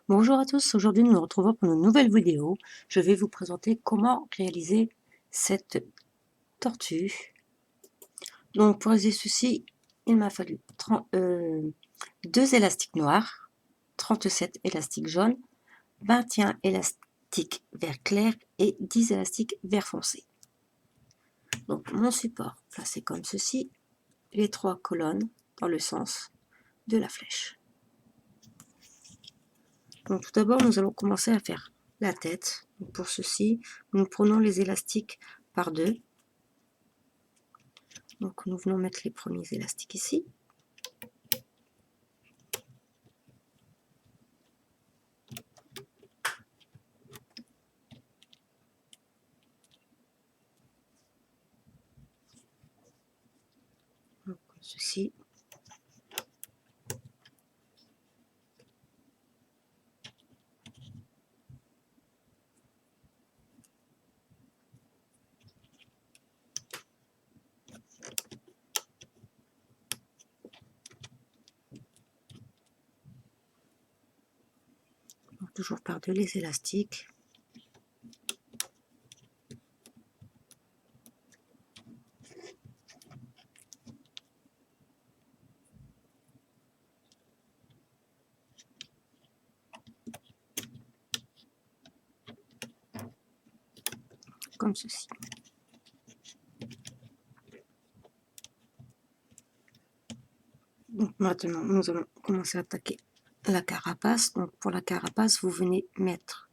Bonjour à tous, aujourd'hui nous nous retrouvons pour une nouvelle vidéo. Je vais vous présenter comment réaliser cette tortue. Donc pour réaliser ceci, il m'a fallu 2 élastiques noirs, 37 élastiques jaunes, 21 élastiques vert clair et 10 élastiques vert foncé. Donc mon support placé comme ceci, les 3 colonnes dans le sens de la flèche. Donc tout d'abord, nous allons commencer à faire la tête. Donc, pour ceci, nous prenons les élastiques par deux. Donc nous venons mettre les premiers élastiques ici. Donc, comme ceci. Donc, toujours par deux les élastiques. Comme ceci. Donc maintenant, nous allons commencer à attaquer la carapace. Donc pour la carapace, vous venez mettre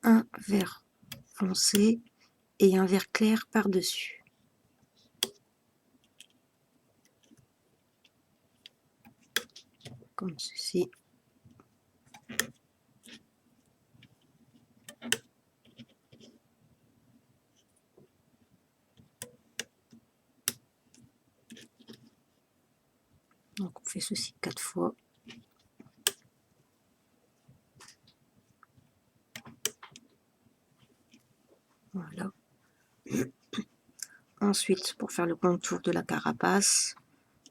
un vert foncé et un vert clair par-dessus. Comme ceci. Donc on fait ceci 4 fois. Voilà. Ensuite, pour faire le contour de la carapace,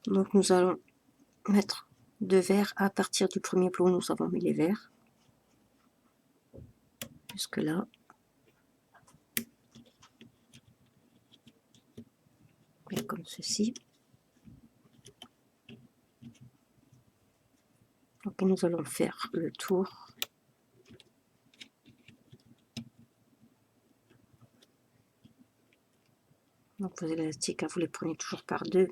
donc nous allons mettre 2 verres à partir du premier plomb. Nous avons mis les verres jusque là. Et comme ceci. Donc nous allons faire le tour. Donc vos élastiques, vous les prenez toujours par deux.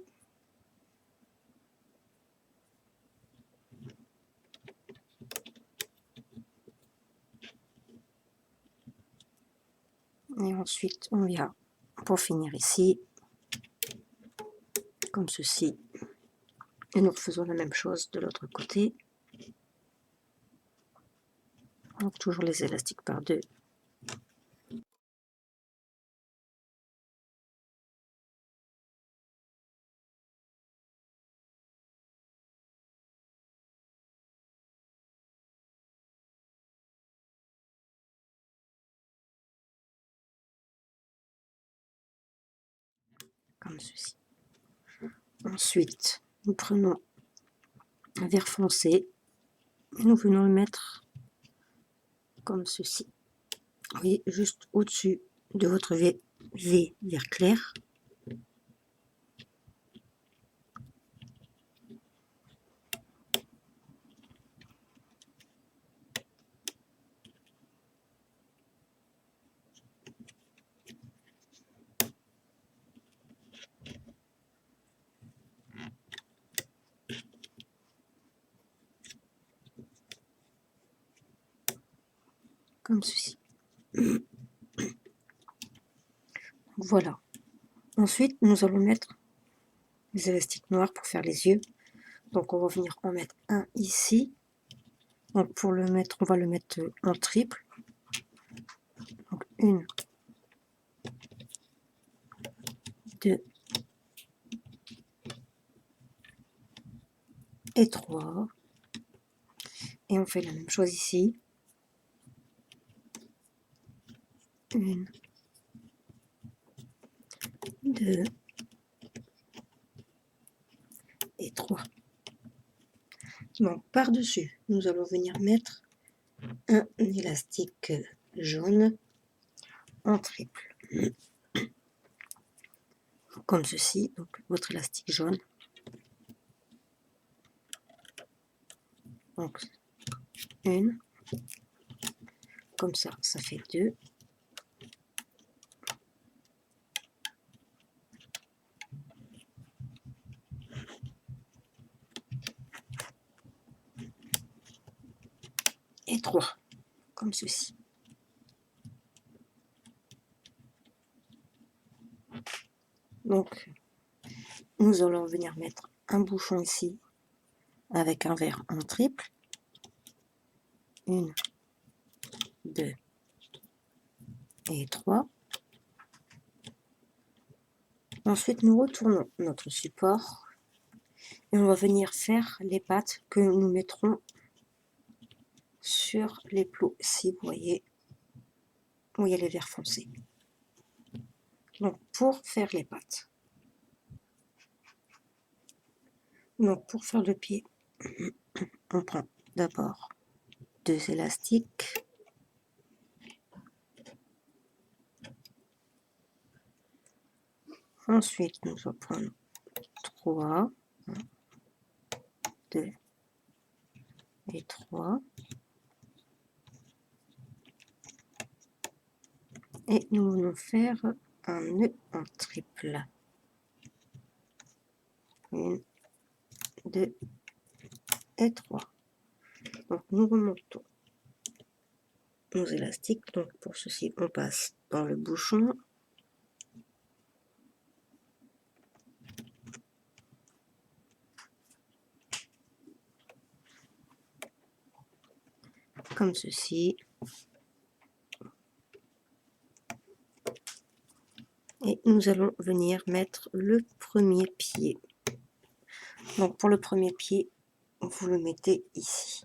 Et ensuite, on vient pour finir ici, comme ceci. Et nous refaisons la même chose de l'autre côté. Donc toujours les élastiques par deux. Comme ceci. Ensuite, nous prenons un vert foncé et nous venons le mettre comme ceci. Oui, juste au-dessus de votre V vert clair. Comme ceci. Voilà. Ensuite, nous allons mettre les élastiques noirs pour faire les yeux. Donc on va venir en mettre un ici. Donc pour le mettre, on va le mettre en triple. Donc 1, 2 et 3. Et on fait la même chose ici. 1, 2 et 3. Donc par-dessus, nous allons venir mettre un élastique jaune en triple. Comme ceci, donc votre élastique jaune. Donc une, comme ça fait deux. Et 3, comme ceci. Donc, nous allons venir mettre un bouchon ici, avec un verre en triple. 1, 2 et 3. Ensuite, nous retournons notre support et on va venir faire les pattes que nous mettrons sur les plots. Si vous voyez où il y a les verres foncés. Donc, pour faire les pattes. Donc, pour faire le pied, on prend d'abord 2 élastiques. Ensuite, nous allons prendre 3, 2 et 3. Et nous allons faire un nœud en triple. 1, 2 et 3. Donc nous remontons nos élastiques. Donc pour ceci, on passe dans le bouchon. Comme ceci. Et nous allons venir mettre le premier pied. Donc pour le premier pied, vous le mettez ici.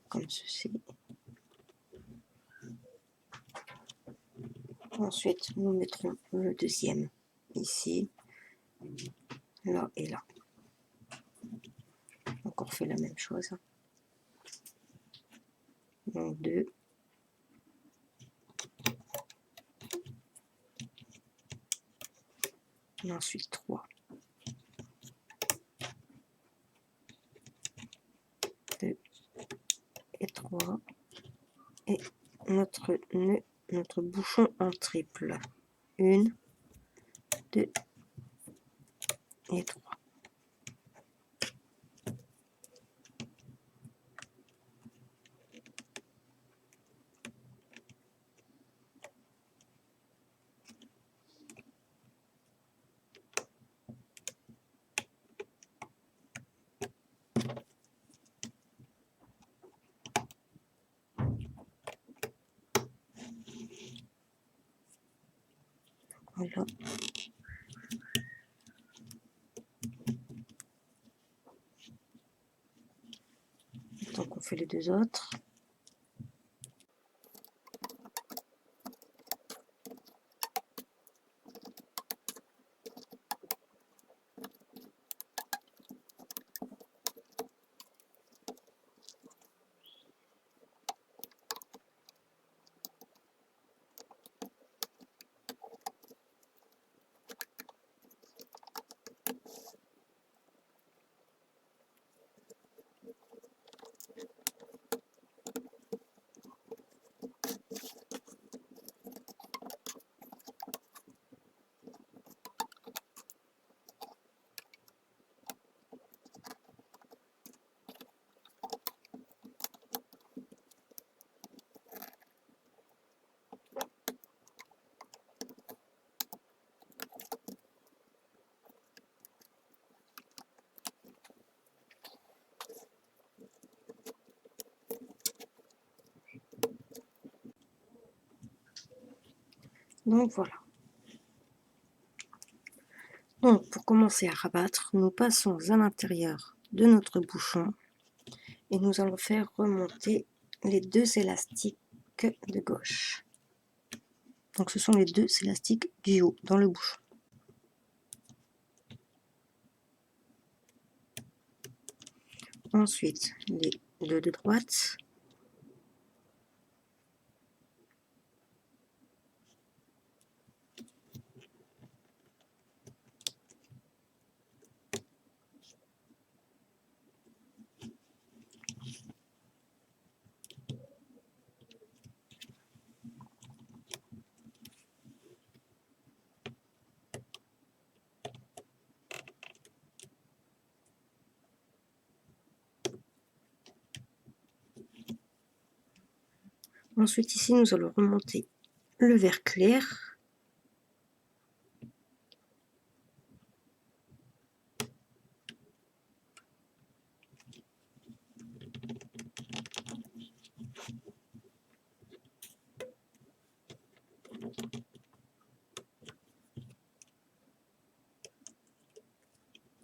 Comme ceci. Ensuite, nous mettrons le deuxième ici, là et là. Donc on refait la même chose. Donc 2. Et ensuite 3. 2 et 3. Et notre nœud, notre bouchon en triple. 1, 2 et 3. Voilà. Donc on fait les deux autres. Donc voilà. Donc pour commencer à rabattre, nous passons à l'intérieur de notre bouchon et nous allons faire remonter les deux élastiques de gauche. Donc ce sont les deux élastiques du haut dans le bouchon. Ensuite, les deux de droite. Ensuite, ici, nous allons remonter le vert clair.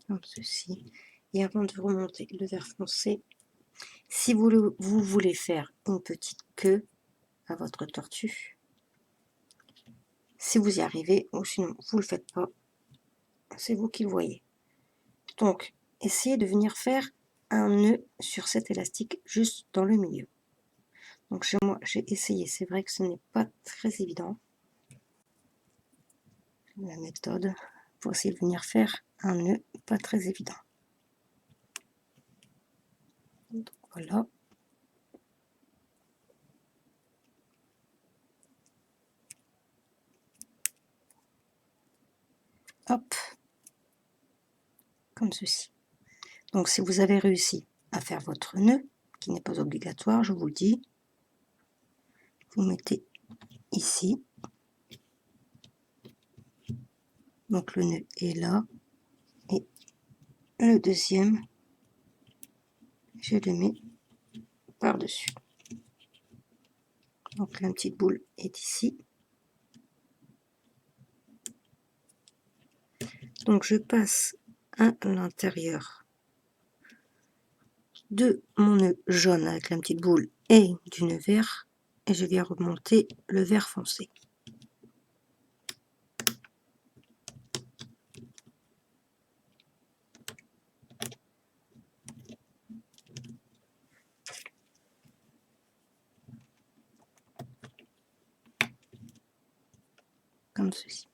Comme ceci. Et avant de remonter le vert foncé, si vous voulez faire une petite queue à votre tortue, si vous y arrivez, ou sinon vous ne le faites pas, c'est vous qui le voyez. Donc, essayez de venir faire un nœud sur cet élastique juste dans le milieu. Donc chez moi, j'ai essayé, c'est vrai que ce n'est pas très évident. La méthode pour essayer de venir faire un nœud pas très évident. Donc voilà. Hop, comme ceci. Donc si vous avez réussi à faire votre nœud, qui n'est pas obligatoire, je vous le dis, vous mettez ici. Donc le nœud est là. Et le deuxième, je le mets par-dessus. Donc la petite boule est ici. Donc je passe à l'intérieur de mon nœud jaune avec la petite boule et du nœud vert, et je viens remonter le vert foncé. Comme ceci.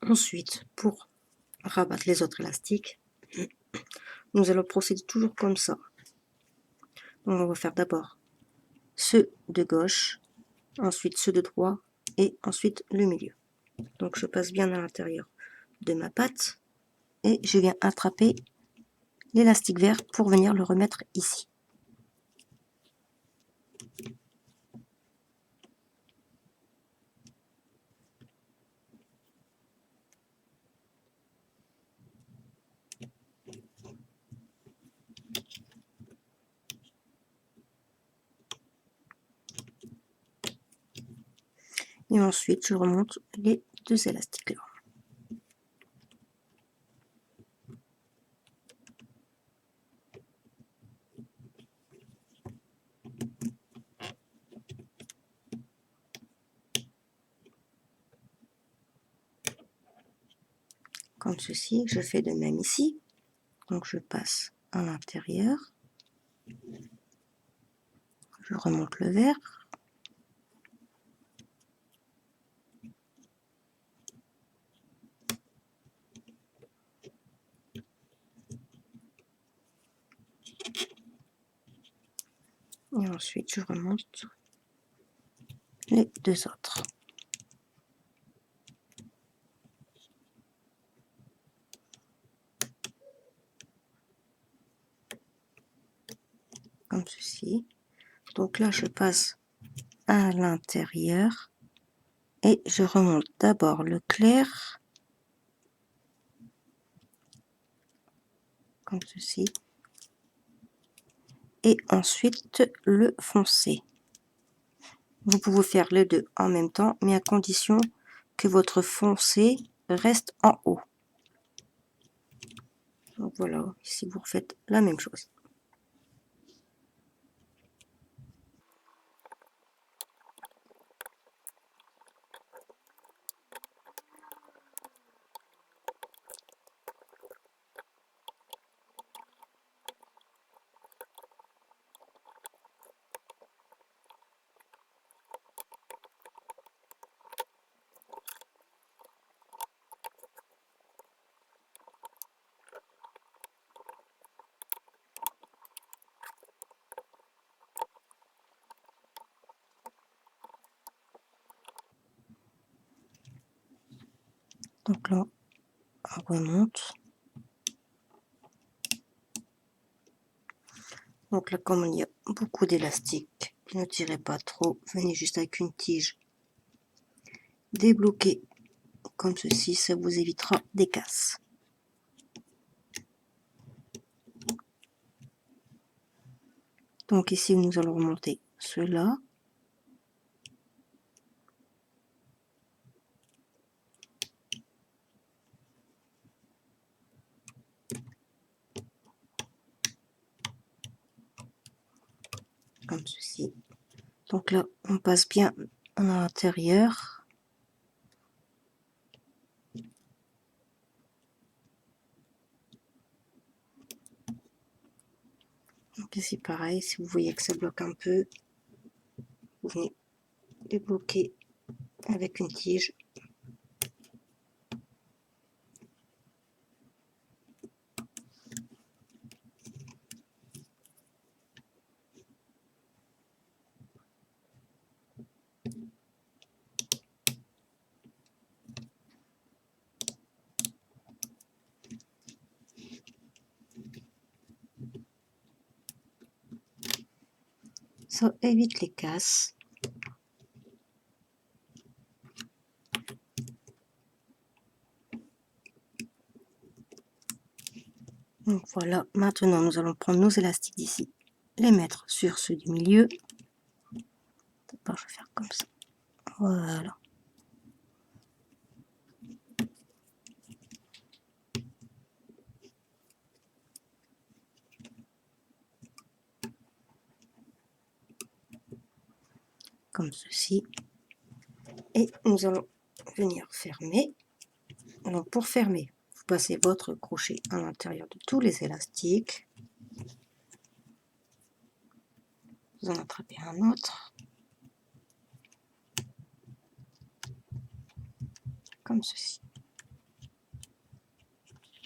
Ensuite, pour rabattre les autres élastiques, nous allons procéder toujours comme ça. Donc on va faire d'abord ceux de gauche, ensuite ceux de droite et ensuite le milieu. Donc je passe bien à l'intérieur de ma patte et je viens attraper l'élastique vert pour venir le remettre ici. Et ensuite je remonte les deux élastiques là. Comme ceci, je fais de même ici. Donc je passe à l'intérieur, je remonte le vert, et ensuite je remonte les deux autres. Comme ceci. Donc là je passe à l'intérieur et je remonte d'abord le clair, comme ceci, et ensuite le foncé. Vous pouvez faire les deux en même temps, mais à condition que votre foncé reste en haut. Donc voilà, ici vous refaites la même chose. Donc là, on remonte. Donc là, comme il y a beaucoup d'élastique, ne tirez pas trop. Venez juste avec une tige débloquer comme ceci, ça vous évitera des casses. Donc ici, nous allons remonter cela. Comme ceci. Donc là, on passe bien à l'intérieur. Donc ici, pareil, si vous voyez que ça bloque un peu, vous venez débloquer avec une tige. Ça évite les casses. Donc voilà, maintenant nous allons prendre nos élastiques d'ici, les mettre sur ceux du milieu. D'abord, je vais faire comme ça. Voilà. Comme ceci. Et nous allons venir fermer. Donc pour fermer, vous passez votre crochet à l'intérieur de tous les élastiques. Vous en attrapez un autre. Comme ceci.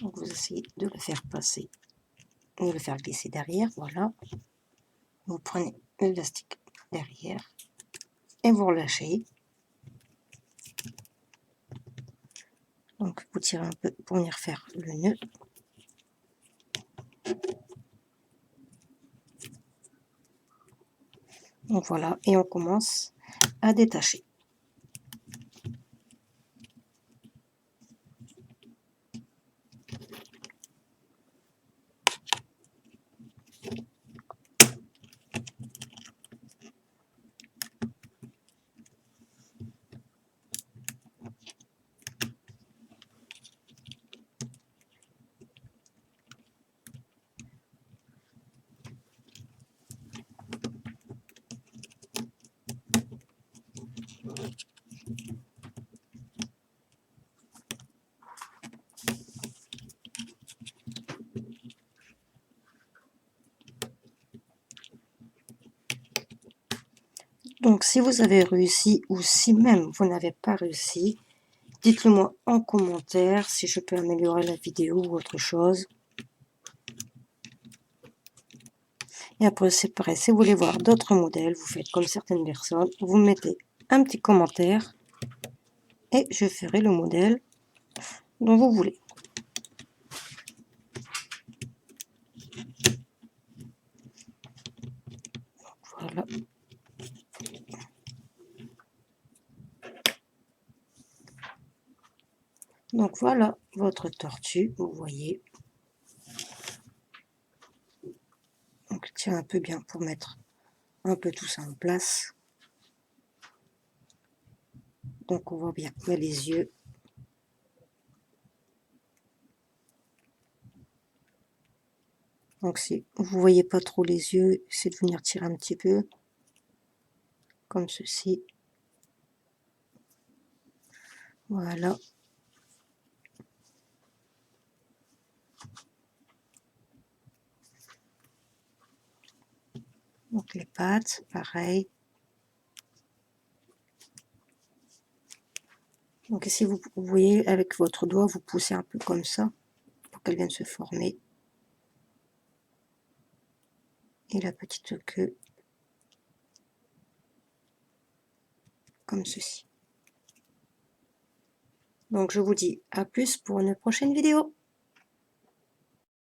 Donc vous essayez de le faire passer, de le faire glisser derrière, voilà. Vous prenez l'élastique derrière et vous relâchez. Donc vous tirez un peu pour venir faire le nœud. Donc voilà, et on commence à détacher. Donc si vous avez réussi ou si même vous n'avez pas réussi, dites-le moi en commentaire si je peux améliorer la vidéo ou autre chose. Et après c'est pareil, si vous voulez voir d'autres modèles, vous faites comme certaines personnes, vous mettez un petit commentaire et je ferai le modèle dont vous voulez. Voilà. Donc voilà votre tortue, vous voyez. Donc tiens un peu bien pour mettre un peu tout ça en place. Donc on voit bien, il y a les yeux. Donc si vous voyez pas trop les yeux, c'est de venir tirer un petit peu, comme ceci. Voilà. Donc les pattes, pareil. Donc ici vous voyez avec votre doigt, vous poussez un peu comme ça, pour qu'elle vienne se former. Et la petite queue, comme ceci. Donc je vous dis à plus pour une prochaine vidéo.